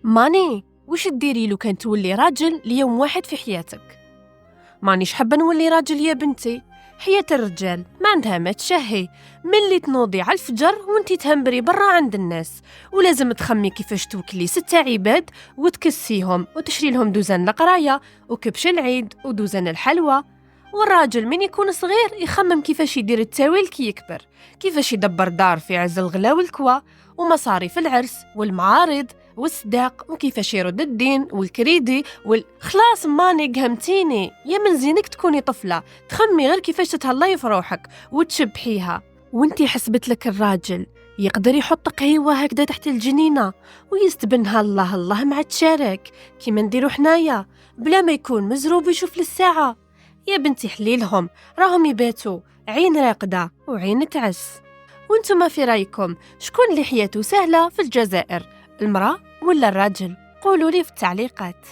ماني وش تديري لو كان تولي راجل ليوم واحد في حياتك؟ مانيش حابة نولي راجل يا بنتي. حياة الرجال ما عندها ما تشهي، ملي تنوضي على الفجر وانتي تهمبري برا عند الناس، ولازم تخمي كيفاش توكلي 6 عباد وتكسيهم وتشري لهم دوزان القراية وكبش العيد ودوزان الحلوى. والراجل من يكون صغير يخمم كيفاش يدير التاويل كي يكبر، كيفاش يدبر دار في عز الغلا والكوا ومصاريف العرس والمعارض والصداق، وكيفاش يرد الدين والكريدي خلاص ماني قهمتيني. يا من زينك تكوني طفلة تخمي غير كيفاش تتهلاي في روحك وتشبحيها. وانتي حسبت لك الراجل يقدر يحطك هيوا هكذا تحت الجنينة ويستبنها الله الله مع التشارك كيما نديرو حنايا بلا ما يكون مزروب ويشوف للساعة؟ يا بنتي حليلهم، راهم يباتوا عين راقدة وعين تعس. وانتم في رايكم شكون اللي حياته سهلة في الجزائر، المرأة ولا الراجل؟ قولوا لي في التعليقات.